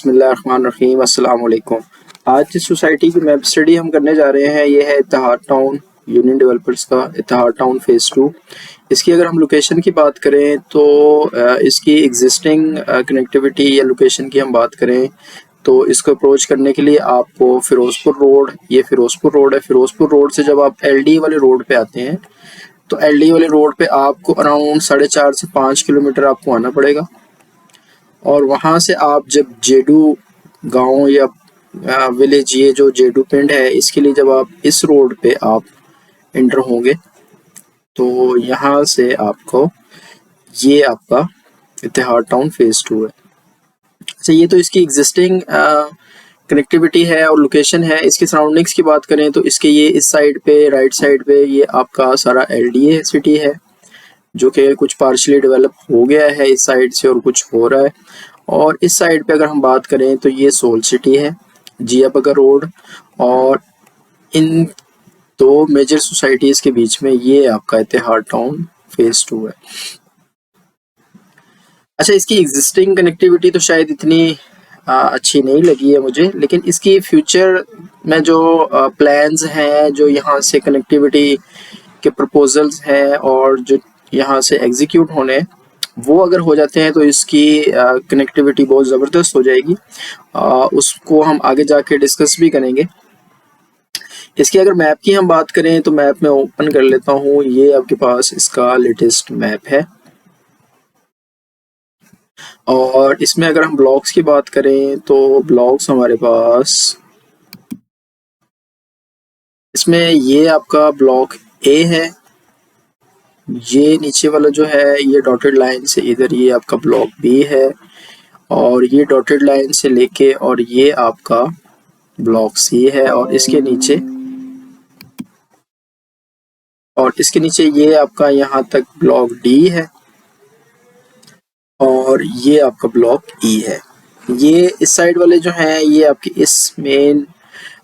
बिस्मिल्लाहिर्रहमानिर्रहीम अस्सलाम वालेकुम। आज जिस सोसाइटी की मैप स्टडी हम करने जा रहे हैं ये है इत्तेहाद टाउन यूनियन डेवलपर्स का इत्तेहाद टाउन फेज़ 2। इसकी अगर हम लोकेशन की बात करें तो इसकी एग्जिस्टिंग कनेक्टिविटी या लोकेशन की हम बात करें तो इसको अप्रोच करने के लिए आपको फ़िरोज़पुर रोड, ये फ़िरोज़पुर रोड है, फ़िरोज़पुर रोड से जब आप LD वाले रोड पे आते हैं तो LD वाले रोड पे आपको अराउंड 4.5 से 5 किलोमीटर आपको आना पड़ेगा। और वहाँ से आप जब जेडू गांव या विलेज, ये जो जेडू पिंड है, इसके लिए जब आप इस रोड पे आप एंटर होंगे तो यहाँ से आपको ये आपका इत्तेहाद टाउन फेज़ 2 है। अच्छा, ये तो इसकी एग्जिस्टिंग कनेक्टिविटी है और लोकेशन है। इसकी सराउंडिंग्स की बात करें तो इसके ये इस साइड पे, राइट साइड पे ये आपका सारा LDA सिटी है जो कि कुछ पार्शली डेवलप हो गया है इस साइड से और कुछ हो रहा है। और इस साइड पे अगर हम बात करें तो ये सोल सिटी है, जिया बगर रोड, और इन दो मेजर सोसाइटीज़ के बीच में ये आपका इत्तेहाद टाउन फेज़ 2 है। अच्छा, इसकी एग्जिस्टिंग कनेक्टिविटी तो शायद इतनी अच्छी नहीं लगी है मुझे, लेकिन इसकी फ्यूचर में जो प्लान्स हैं, जो यहाँ से कनेक्टिविटी के प्रपोजल्स हैं और जो यहाँ से एग्जीक्यूट होने, वो अगर हो जाते हैं तो इसकी कनेक्टिविटी बहुत ज़बरदस्त हो जाएगी। उसको हम आगे जाके डिस्कस भी करेंगे। इसकी अगर मैप की हम बात करें तो मैप में ओपन कर लेता हूँ, ये आपके पास इसका लेटेस्ट मैप है। और इसमें अगर हम ब्लॉक्स की बात करें तो ब्लॉक्स हमारे पास इसमें ये आपका ब्लॉक A है, ये नीचे वाला जो है ये डॉटेड लाइन से इधर ये आपका ब्लॉक B है, और ये डॉटेड लाइन से लेके और ये आपका ब्लॉक C है, और इसके नीचे ये आपका यहाँ तक ब्लॉक D है, और ये आपका ब्लॉक E है। ये इस साइड वाले जो हैं ये आपके इस मेन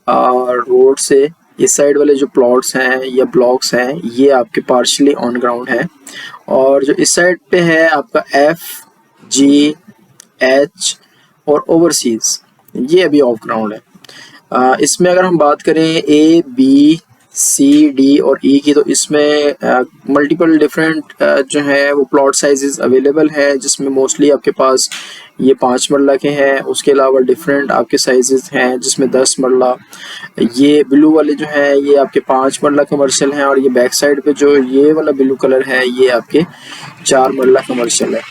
रोड से इस साइड वाले जो प्लॉट्स हैं या ब्लॉक्स हैं ये आपके पार्शली ऑन ग्राउंड है, और जो इस साइड पे है आपका F, G, H और ओवरसीज ये अभी ऑफ ग्राउंड है। इसमें अगर हम बात करें A, B, C, D और E की, तो इसमें मल्टीपल डिफरेंट जो है वो प्लॉट साइजेस अवेलेबल है, जिसमें मोस्टली आपके पास ये 5 मरला के हैं। उसके अलावा डिफरेंट आपके साइजेस हैं जिसमें 10 मरला, ये ब्लू वाले जो हैं ये आपके 5 मरला कमर्शियल हैं, और ये बैक साइड पे जो ये वाला ब्लू कलर है ये आपके 4 मरला कमर्शियल है,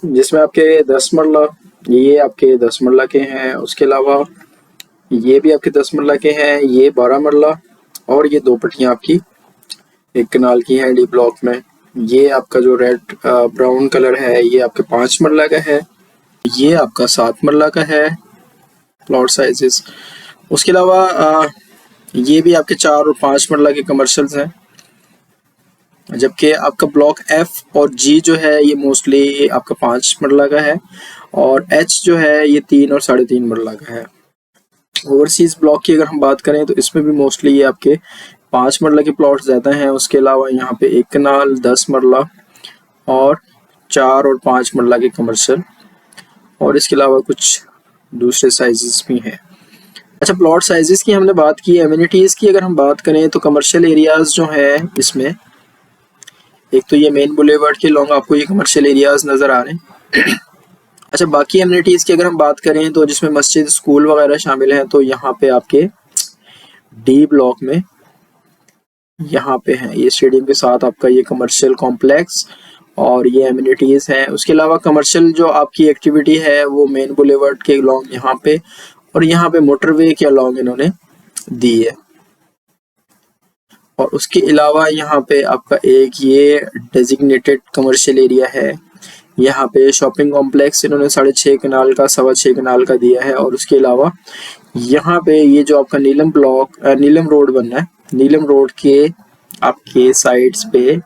जिसमें आपके 10 मरला ये आपके 10 मरला के हैं। उसके अलावा ये भी आपके 10 मरला के हैं, ये 12 मरला, और ये 2 पट्टियाँ आपकी 1 कनाल की हैं D ब्लॉक में। ये आपका जो रेड ब्राउन कलर है ये आपके 5 मरला का है, ये आपका 7 मरला का है प्लॉट साइजेस। उसके अलावा ये भी आपके 4 और 5 मरला के कमर्शियल्स हैं, जबकि आपका ब्लॉक F और G जो है ये मोस्टली आपका 5 मरला का है, और H जो है ये 3 और 3.5 मरला का है। ओवरसीज ब्लॉक की अगर हम बात करें तो इसमें भी मोस्टली ये आपके 5 मरला के प्लॉट ज़्यादा हैं। उसके अलावा यहाँ पे 1 कनाल, 10 मरला और 4 और 5 मरला के कमर्शियल, और इसके अलावा कुछ दूसरे साइजेस भी हैं। अच्छा, प्लॉट साइजेस की हमने बात की। एमिनिटीज़ की अगर हम बात करें तो कमर्शियल एरियाज़ जो हैं इसमें, एक तो ये मेन बुलेवर्ड के लॉन्ग आपको ये कमर्शियल एरियाज़ नज़र आ रहे हैं। अच्छा, बाकी एमिनिटीज़ की अगर हम बात करें तो जिसमें मस्जिद, स्कूल वगैरह शामिल हैं, तो यहाँ पे आपके D ब्लॉक में यहाँ पे हैं ये स्टेडियम के साथ आपका ये कमर्शियल कॉम्प्लेक्स और ये एमिनिटीज़ हैं। उसके अलावा कमर्शियल जो आपकी एक्टिविटी है वो मेन बुलेवर्ड के लॉन्ग यहाँ पे, और यहाँ पे मोटरवे के लॉन्ग इन्होंने दी है। और उसके अलावा यहाँ पे आपका एक ये डेजिग्नेटेड कमर्शियल एरिया है, यहाँ पे शॉपिंग कॉम्प्लेक्स इन्होंने 6.5 कनाल का 6.25 कनाल का दिया है। और उसके अलावा यहाँ पे ये जो आपका नीलम रोड बनना है, नीलम रोड के आपके साइड्स पे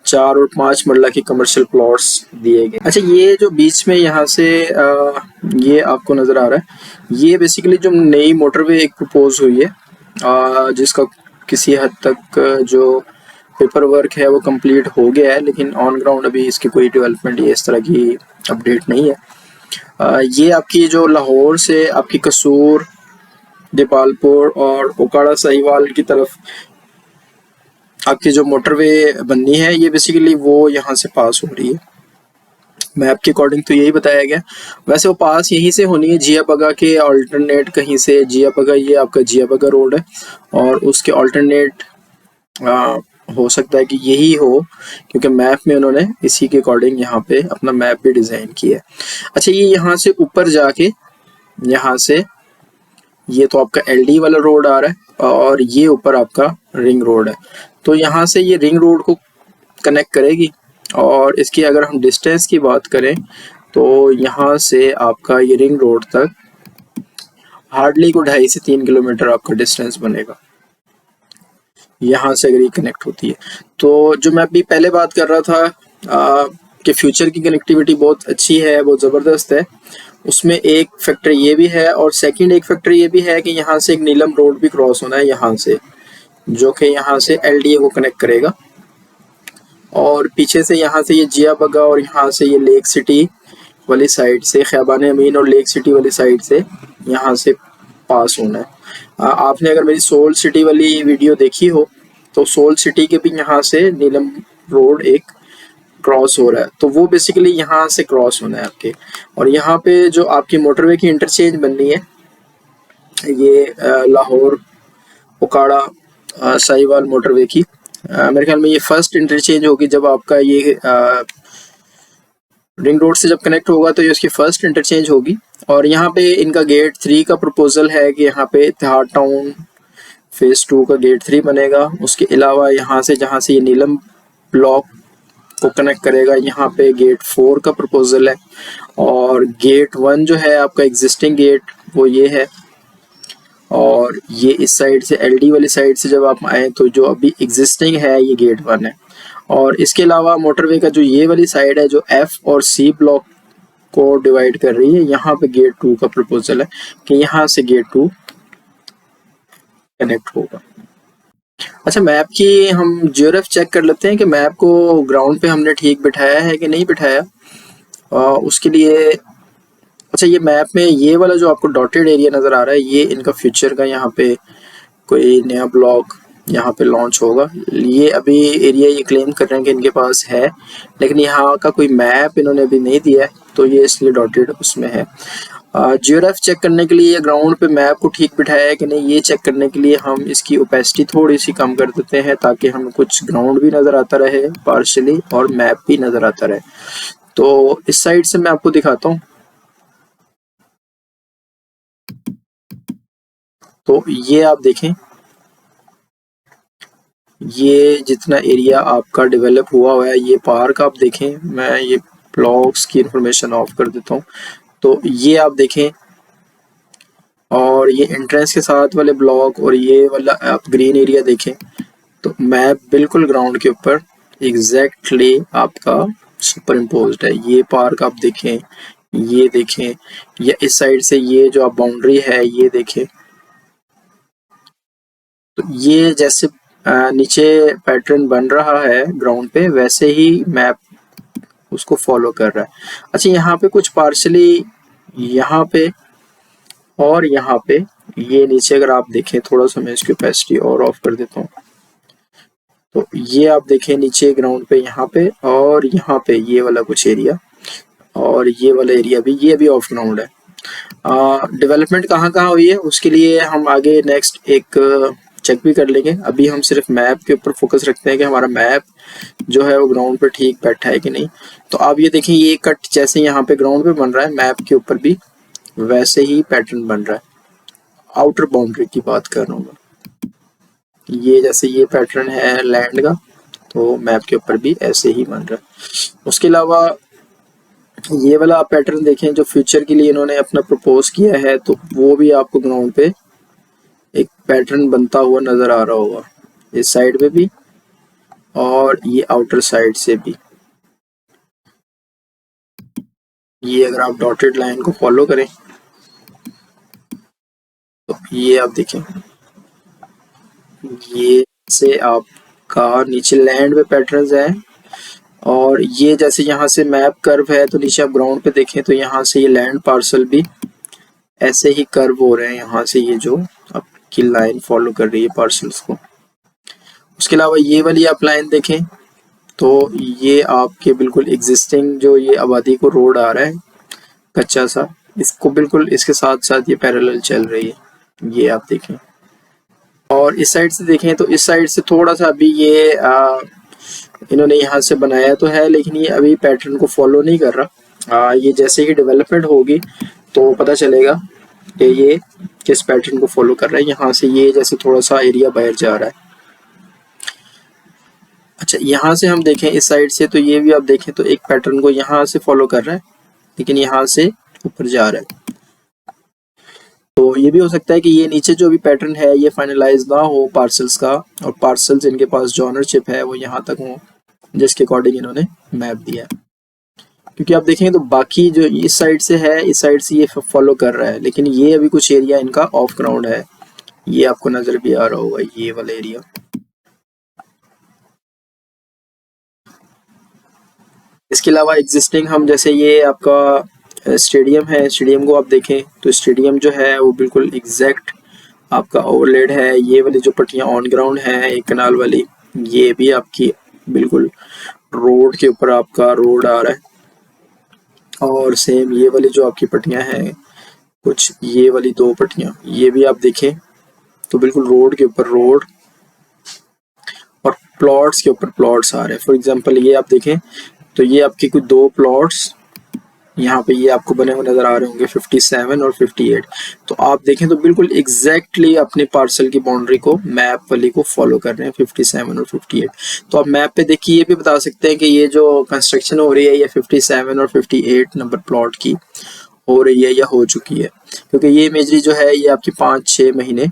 4 और 5 मरला के कमर्शियल प्लॉट्स दिए गए। अच्छा, ये जो बीच में यहाँ से ये आपको नज़र आ रहा है, ये बेसिकली जो नई मोटरवे एक प्रपोज हुई है, जिसका किसी हद तक जो पेपर वर्क है वो कंप्लीट हो गया है, लेकिन ऑन ग्राउंड अभी इसकी कोई डेवलपमेंट या इस तरह की अपडेट नहीं है। ये आपकी जो लाहौर से आपकी कसूर, दीपालपुर और ओकाड़ा साहिवाल की तरफ आपकी जो मोटरवे बननी है, ये बेसिकली वो यहाँ से पास हो रही है। मैप के अकॉर्डिंग तो यही बताया गया। वैसे वो पास यहीं से होनी है, जिया बगा के अल्टरनेट कहीं से। जिया बगा, ये आपका जिया बगा रोड है और उसके अल्टरनेट हो सकता है कि यही हो, क्योंकि मैप में उन्होंने इसी के अकॉर्डिंग यहाँ पे अपना मैप भी डिज़ाइन किया है। अच्छा, ये यहाँ से ऊपर जाके, यहाँ से ये तो आपका एलडी वाला रोड आ रहा है और ये ऊपर आपका रिंग रोड है। तो यहाँ से ये रिंग रोड को कनेक्ट करेगी। और इसकी अगर हम डिस्टेंस की बात करें तो यहाँ से आपका ये रिंग रोड तक हार्डली को 2.5 से 3 किलोमीटर आपका डिस्टेंस बनेगा, यहाँ से अगर ये कनेक्ट होती है। तो जो मैं अभी पहले बात कर रहा था कि फ्यूचर की कनेक्टिविटी बहुत अच्छी है, बहुत ज़बरदस्त है, उसमें एक फैक्टर ये भी है। और सेकंड एक फैक्टर ये भी है कि यहाँ से एक नीलम रोड भी क्रॉस होना है यहाँ से, जो कि यहाँ से एलडीए को कनेक्ट करेगा। और पीछे से यहाँ से ये जिया बगा और यहाँ से ये लेक सिटी वाली साइड से, खैबान अमीन और लेक सिटी वाली साइड से यहाँ से पास होना है। आपने अगर मेरी सोल सिटी वाली वीडियो देखी हो तो सोल सिटी के भी यहाँ से नीलम रोड एक क्रॉस हो रहा है, तो वो बेसिकली यहाँ से क्रॉस होना है आपके। और यहाँ पे जो आपकी मोटरवे की इंटरचेंज बननी है, ये लाहौर ओकाड़ा साहिवाल मोटरवे की, मेरे ख्याल में ये फर्स्ट इंटरचेंज होगी जब आपका ये रिंग रोड से जब कनेक्ट होगा, तो ये उसकी फर्स्ट इंटरचेंज होगी। और यहाँ पे इनका गेट 3 का प्रपोजल है कि यहाँ पे इत्तेहाद टाउन फेज 2 का गेट 3 बनेगा। उसके अलावा यहाँ से जहाँ से ये नीलम ब्लॉक को कनेक्ट करेगा, यहाँ पे गेट 4 का प्रपोजल है। और गेट 1 जो है आपका एग्जिस्टिंग गेट वो ये है। और ये इस साइड से एलडी वाली साइड से जब आप आए तो जो अभी एग्जिस्टिंग है ये गेट 1 है। और इसके अलावा मोटरवे का जो ये वाली साइड है जो एफ और सी ब्लॉक को डिवाइड कर रही है, यहाँ पे गेट 2 का प्रपोजल है कि यहाँ से गेट 2 कनेक्ट होगा। अच्छा, मैप की हम जियोरेफ चेक कर लेते हैं कि मैप को ग्राउंड पे हमने ठीक बिठाया है कि नहीं बिठाया। उसके लिए अच्छा, ये मैप में ये वाला जो आपको डॉटेड एरिया नज़र आ रहा है, ये इनका फ्यूचर का यहाँ पे कोई नया ब्लॉक यहाँ पे लॉन्च होगा। ये अभी एरिया ये क्लेम कर रहे हैं कि इनके पास है, लेकिन यहाँ का कोई मैप इन्होंने अभी नहीं दिया है, तो ये इसलिए डॉटेड उसमें है। जियोरेफ चेक करने के लिए ग्राउंड पे मैप को ठीक बिठाया है कि नहीं, ये चेक करने के लिए हम इसकी ओपेसिटी थोड़ी सी कम कर देते हैं, ताकि हमें कुछ ग्राउंड भी नज़र आता रहे पार्शली और मैप भी नज़र आता रहे। तो इस साइड से मैं आपको दिखाता हूँ। तो ये आप देखें, ये जितना एरिया आपका डेवलप हुआ है, ये पार्क आप देखें, मैं ये ब्लॉक्स की इंफॉर्मेशन ऑफ कर देता हूँ। तो ये आप देखें, और ये एंट्रेंस के साथ वाले ब्लॉक और ये वाला आप ग्रीन एरिया देखें, तो मैप बिल्कुल ग्राउंड के ऊपर एग्जैक्टली आपका सुपर इम्पोज्ड है। ये पार्क आप देखें, ये देखें, या इस साइड से ये जो आप बाउंड्री है ये देखें। तो ये जैसे नीचे पैटर्न बन रहा है ग्राउंड पे, वैसे ही मैप उसको फॉलो कर रहा है। अच्छा, यहाँ पे कुछ पार्शली यहाँ पे और यहाँ पे ये नीचे अगर आप देखें, थोड़ा सा मैं इसकी ओपेसिटी और ऑफ कर देता हूँ। तो ये आप देखें नीचे ग्राउंड पे यहाँ पे और यहाँ पे ये वाला कुछ एरिया, और ये वाला एरिया भी, ये भी ऑफ ग्राउंड है। डेवलपमेंट कहाँ कहाँ हुई है उसके लिए हम आगे नेक्स्ट एक चेक भी कर लेंगे। अभी हम सिर्फ मैप के ऊपर फोकस रखते हैं कि हमारा मैप जो है वो ग्राउंड पे ठीक बैठा है कि नहीं। तो आप ये देखें, ये कट जैसे यहाँ पे ग्राउंड पे बन रहा है, मैप के ऊपर भी वैसे ही पैटर्न बन रहा है। आउटर बाउंड्री की बात कर रहा हूँ मैं, ये जैसे ये पैटर्न है लैंड का, तो मैप के ऊपर भी ऐसे ही बन रहा है। उसके अलावा ये वाला आप पैटर्न देखें जो फ्यूचर के लिए इन्होंने अपना प्रपोज किया है, तो वो भी आपको ग्राउंड पे एक पैटर्न बनता हुआ नजर आ रहा होगा, इस साइड पे भी और ये आउटर साइड से भी। ये अगर आप डॉटेड लाइन को फॉलो करें तो ये आप देखें, ये से आपका नीचे लैंड पे पैटर्न्स हैं और ये जैसे यहाँ से मैप कर्व है तो नीचे आप ग्राउंड पे देखें तो यहाँ से ये लैंड पार्सल भी ऐसे ही कर्व हो रहे हैं, यहाँ से ये जो आपकी लाइन फॉलो कर रही है पार्सल्स को। उसके अलावा ये वाली आप लाइन देखें तो ये आपके बिल्कुल एग्जिस्टिंग जो ये आबादी को रोड आ रहा है कच्चा सा, इसको बिल्कुल इसके साथ साथ ये पैरेलल चल रही है, ये आप देखें। और इस साइड से देखें तो इस साइड से थोड़ा सा अभी ये इन्होंने यहाँ से बनाया तो है, लेकिन ये अभी पैटर्न को फॉलो नहीं कर रहा। ये जैसे ही डेवलपमेंट होगी तो पता चलेगा कि ये किस पैटर्न को फॉलो कर रहा है। यहाँ से ये जैसे थोड़ा सा एरिया बाहर जा रहा है। अच्छा, यहाँ से हम देखें इस साइड से तो ये भी आप देखें तो एक पैटर्न को यहाँ से फॉलो कर रहा है, लेकिन यहाँ से ऊपर जा रहा है। तो ये भी हो सकता है कि ये नीचे जो भी पैटर्न है ये फाइनलाइज ना हो पार्सल्स का, और पार्सल्स इनके पास जो ऑनरशिप है वो यहाँ तक हो जिसके अकॉर्डिंग इन्होंने मैप दिया है। क्योंकि आप देखेंगे तो बाकी जो इस साइड से है, इस साइड से ये फॉलो कर रहा है, लेकिन ये अभी कुछ एरिया इनका ऑफ ग्राउंड है, ये आपको नजर भी आ रहा होगा ये वाला एरिया। इसके अलावा एग्जिस्टिंग हम जैसे ये आपका स्टेडियम है, स्टेडियम को आप देखें तो स्टेडियम जो है वो बिल्कुल एग्जैक्ट आपका ओवरलेड है। ये वाली जो पट्टियां ऑन ग्राउंड है एक कनाल वाली, ये भी आपकी बिल्कुल रोड के ऊपर आपका रोड आ रहा है। और सेम ये वाली जो आपकी पट्टियां हैं कुछ, ये वाली दो पट्टियां, ये भी आप देखें तो बिल्कुल रोड के ऊपर रोड और प्लॉट्स के ऊपर प्लॉट्स आ रहे हैं। फॉर एग्जांपल ये आप देखें तो ये आपके कुछ दो प्लॉट्स यहाँ पे ये आपको बने हुए नजर आ रहे होंगे 57 और 58। तो आप देखें तो बिल्कुल एग्जैक्टली अपने पार्सल की बाउंड्री को मैप वाली को फॉलो कर रहे हैं 57 और 58। तो आप मैप पे देखिए ये भी बता सकते हैं कि ये जो कंस्ट्रक्शन हो रही है ये 57 और 58 नंबर प्लॉट की हो रही है या हो चुकी है, क्योंकि ये इमेजरी जो है ये आपकी 5-6 महीने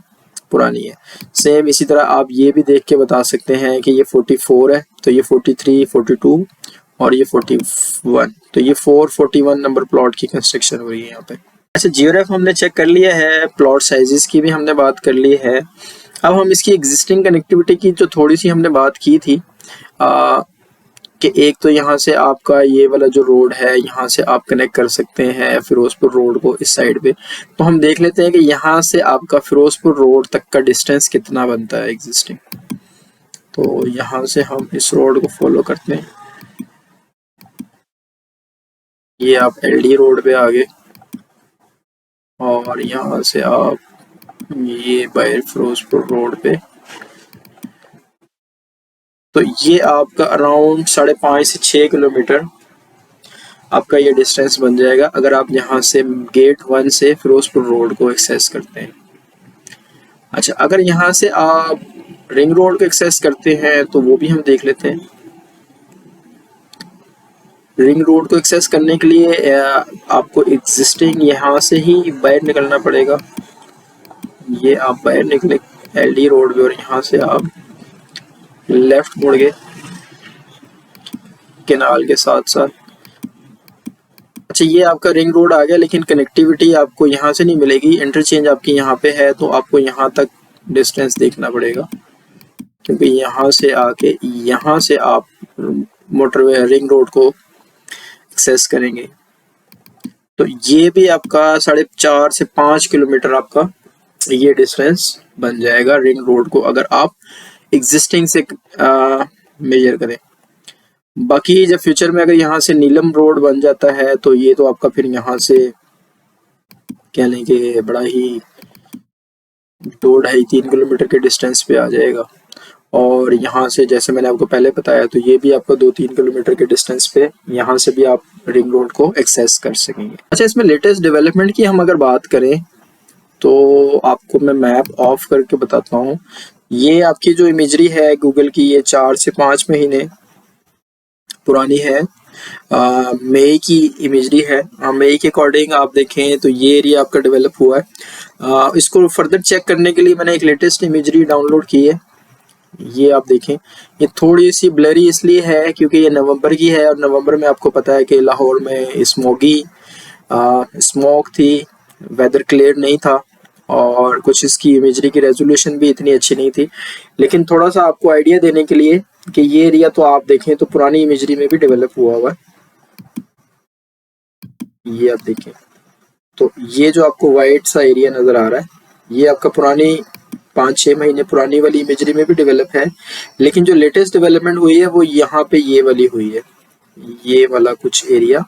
पुरानी है। सेम इसी तरह आप ये भी देख के बता सकते हैं कि ये 44 है तो ये 43, 42 और ये 41, तो ये 441 नंबर प्लॉट की कंस्ट्रक्शन हो रही है यहाँ पे। अच्छा, जियोरेफ हमने चेक कर लिया है, प्लॉट साइजेस की भी हमने बात कर ली है। अब हम इसकी एग्जिस्टिंग कनेक्टिविटी की जो थोड़ी सी हमने बात की थी कि एक तो यहाँ से आपका ये वाला जो रोड है यहाँ से आप कनेक्ट कर सकते हैं फिरोजपुर रोड को इस साइड पे। तो हम देख लेते हैं कि यहाँ से आपका फिरोजपुर रोड तक का डिस्टेंस कितना बनता है एग्जिस्टिंग। तो यहाँ से हम इस रोड को फॉलो करते हैं, ये आप एलडी रोड पे आ गए और यहाँ से आप ये बाहर फिरोजपुर रोड पे, तो ये आपका अराउंड 5.5 से 6 किलोमीटर आपका ये डिस्टेंस बन जाएगा अगर आप यहाँ से गेट 1 से फिरोजपुर रोड को एक्सेस करते हैं। अच्छा, अगर यहाँ से आप रिंग रोड को एक्सेस करते हैं तो वो भी हम देख लेते हैं। रिंग रोड को एक्सेस करने के लिए आपको एग्जिस्टिंग यहाँ से ही बाहर निकलना पड़ेगा। ये आप बाहर निकले एलडी रोड पे और यहाँ से आप लेफ्ट मुड़ गए केनाल के साथ साथ। अच्छा, ये आपका रिंग रोड आ गया, लेकिन कनेक्टिविटी आपको यहाँ से नहीं मिलेगी। इंटरचेंज आपकी यहाँ पे है तो आपको यहाँ तक डिस्टेंस देखना पड़ेगा, क्योंकि यहाँ से आके यहाँ से आप मोटरवे रिंग रोड को एक्सेस करेंगे। तो ये भी आपका 4.5 से 5 किलोमीटर आपका ये डिस्टेंस बन जाएगा रिंग रोड को अगर आप एग्जिस्टिंग से मेजर करें। बाकी जब फ्यूचर में अगर यहाँ से नीलम रोड बन जाता है तो ये तो आपका फिर यहाँ से कह लें कि बड़ा ही 2-2.5-3 किलोमीटर के डिस्टेंस पे आ जाएगा। और यहाँ से जैसे मैंने आपको पहले बताया तो ये भी आपका 2-3 किलोमीटर के डिस्टेंस पे यहाँ से भी आप रिंग रोड को एक्सेस कर सकेंगे। अच्छा, इसमें लेटेस्ट डेवलपमेंट की हम अगर बात करें तो आपको मैं मैप ऑफ करके बताता हूँ। ये आपकी जो इमेजरी है गूगल की ये 4 से 5 महीने पुरानी है। मई की इमेजरी है। मई के अकॉर्डिंग आप देखें तो ये एरिया आपका डेवलप हुआ है। इसको फर्दर चेक करने के लिए मैंने एक लेटेस्ट इमेजरी डाउनलोड की है। ये आप देखें, ये थोड़ी सी ब्लरी इसलिए है क्योंकि ये नवंबर की है और नवंबर में आपको पता है कि लाहौर में स्मोक थी, वेदर क्लियर नहीं था और कुछ इसकी इमेजरी की रेजोल्यूशन भी इतनी अच्छी नहीं थी। लेकिन थोड़ा सा आपको आइडिया देने के लिए कि ये एरिया तो आप देखें तो पुरानी इमेजरी में भी डेवलप हुआ है। ये आप देखें तो ये जो आपको वाइट सा एरिया नजर आ रहा है, ये आपका पुरानी 5-6 महीने पुरानी वाली इमेजरी में भी डेवलप है, लेकिन जो लेटेस्ट डेवलपमेंट हुई है वो यहाँ पे ये वाली हुई है, ये वाला कुछ एरिया।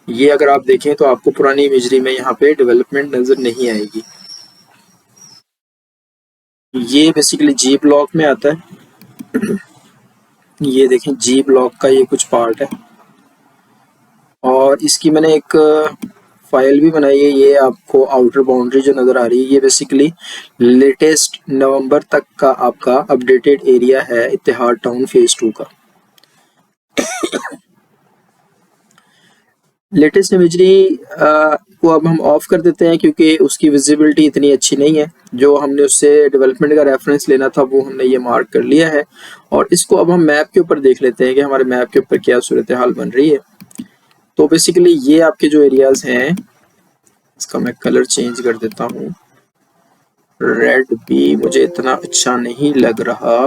ये अगर आप देखें तो आपको पुरानी इमेजरी में यहाँ पे डेवलपमेंट नजर नहीं आएगी। ये बेसिकली जी ब्लॉक में आता है। ये देखें जी ब्लॉक का ये कुछ पार्ट है, और इसकी मैंने एक फाइल भी बनाई है। ये आपको आउटर बाउंड्री जो नज़र आ रही है, ये बेसिकली लेटेस्ट नवंबर तक का आपका अपडेटेड एरिया है इत्तेहाद टाउन फेज 2 का। लेटेस्ट इमेजरी को अब हम ऑफ कर देते हैं क्योंकि उसकी विजिबिलिटी इतनी अच्छी नहीं है। जो हमने उससे डेवलपमेंट का रेफरेंस लेना था वो हमने ये मार्क कर लिया है, और इसको अब हम मैप के ऊपर देख लेते हैं कि हमारे मैप के ऊपर क्या सूरत हाल बन रही है। तो बेसिकली ये आपके जो एरियाज हैं, इसका मैं कलर चेंज कर देता हूँ, रेड भी मुझे इतना अच्छा नहीं लग रहा,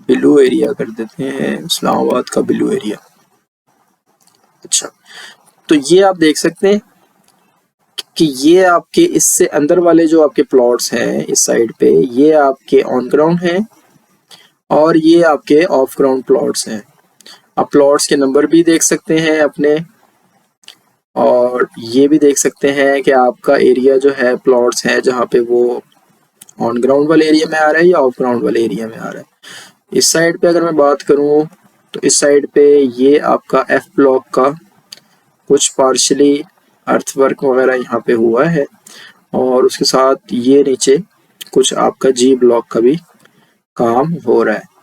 ब्लू एरिया कर देते हैं, इस्लामाबाद का ब्लू एरिया। अच्छा, तो ये आप देख सकते हैं कि ये आपके इससे अंदर वाले जो आपके प्लॉट्स हैं इस साइड पे, ये आपके ऑन ग्राउंड हैं और ये आपके ऑफ ग्राउंड प्लॉट्स हैं। आप प्लॉट्स के नंबर भी देख सकते हैं अपने, और ये भी देख सकते हैं कि आपका एरिया जो है प्लॉट्स है जहाँ पे वो ऑन ग्राउंड वाले एरिया में आ रहा है या ऑफ ग्राउंड वाले एरिया में आ रहा है। इस साइड पे अगर मैं बात करूँ तो इस साइड पे ये आपका एफ ब्लॉक का कुछ पार्शली अर्थवर्क वगैरह यहाँ पे हुआ है, और उसके साथ ये नीचे कुछ आपका जी ब्लॉक का भी काम हो रहा है।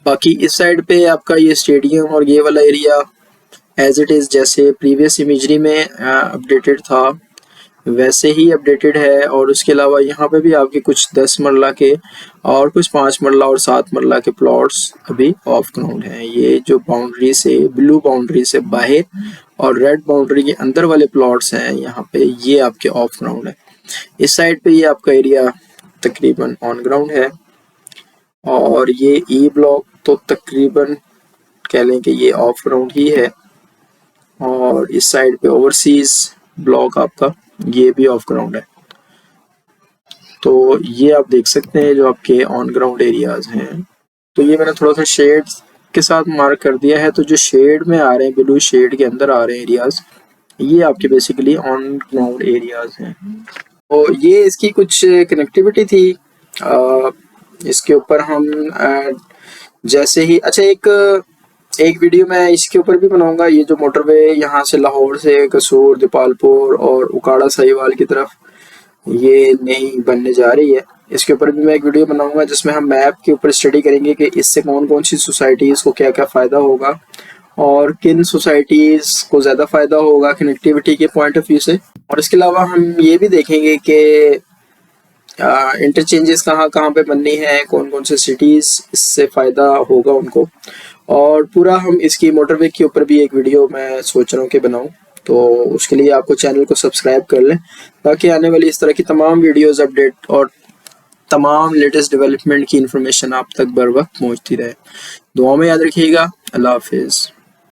बाकी इस साइड पे आपका ये स्टेडियम और ये वाला एरिया एज इट इज़ जैसे प्रीवियस इमेजरी में अपडेटेड था वैसे ही अपडेटेड है, और उसके अलावा यहाँ पे भी आपके कुछ 10 मरला के और कुछ 5 मरला और 7 मरला के प्लॉट्स अभी ऑफ ग्राउंड हैं। ये जो बाउंड्री से ब्लू बाउंड्री से बाहर और रेड बाउंड्री के अंदर वाले प्लॉट्स हैं यहाँ पे, ये आपके ऑफ ग्राउंड है। इस साइड पे ये आपका एरिया तकरीबन ऑन ग्राउंड है, और ये ई ब्लॉक तो तकरीबन कह लें कि ये ऑफ ग्राउंड ही है, और इस साइड पे ओवरसीज ब्लॉक आपका ये भी ऑफ ग्राउंड है। तो ये आप देख सकते हैं जो आपके ऑन ग्राउंड एरियाज हैं। तो ये मैंने थोड़ा सा शेड के साथ मार्क कर दिया है, तो जो शेड में आ रहे हैं, ब्लू शेड के अंदर आ रहे हैं एरियाज, ये आपके बेसिकली ऑन ग्राउंड एरियाज हैं। तो ये इसकी कुछ कनेक्टिविटी थी। इसके ऊपर हम जैसे ही अच्छा एक वीडियो मैं इसके ऊपर भी बनाऊंगा। ये जो मोटरवे यहाँ से लाहौर से कसूर, दीपालपुर और उकाड़ा साहिवाल की तरफ ये नई बनने जा रही है, इसके ऊपर भी मैं एक वीडियो बनाऊंगा जिसमें हम मैप के ऊपर स्टडी करेंगे कि इससे कौन कौन सी सोसाइटीज़ को क्या क्या फ़ायदा होगा और किन सोसाइटीज़ को ज़्यादा फ़ायदा होगा कनेक्टिविटी के पॉइंट ऑफ व्यू से। और इसके अलावा हम ये भी देखेंगे कि इंटरचेंजेस कहाँ कहाँ पे बननी है, कौन कौन से सिटीज़ इससे फ़ायदा होगा उनको, और पूरा हम इसकी मोटरवे के ऊपर भी एक वीडियो मैं सोच रहा हूँ कि बनाऊँ। तो उसके लिए आपको चैनल को सब्सक्राइब कर लें ताकि आने वाली इस तरह की तमाम वीडियोस अपडेट और तमाम लेटेस्ट डेवलपमेंट की इंफॉर्मेशन आप तक बर वक्त पहुँचती रहे। दुआ में याद रखिएगा। अल्लाह हाफिज़।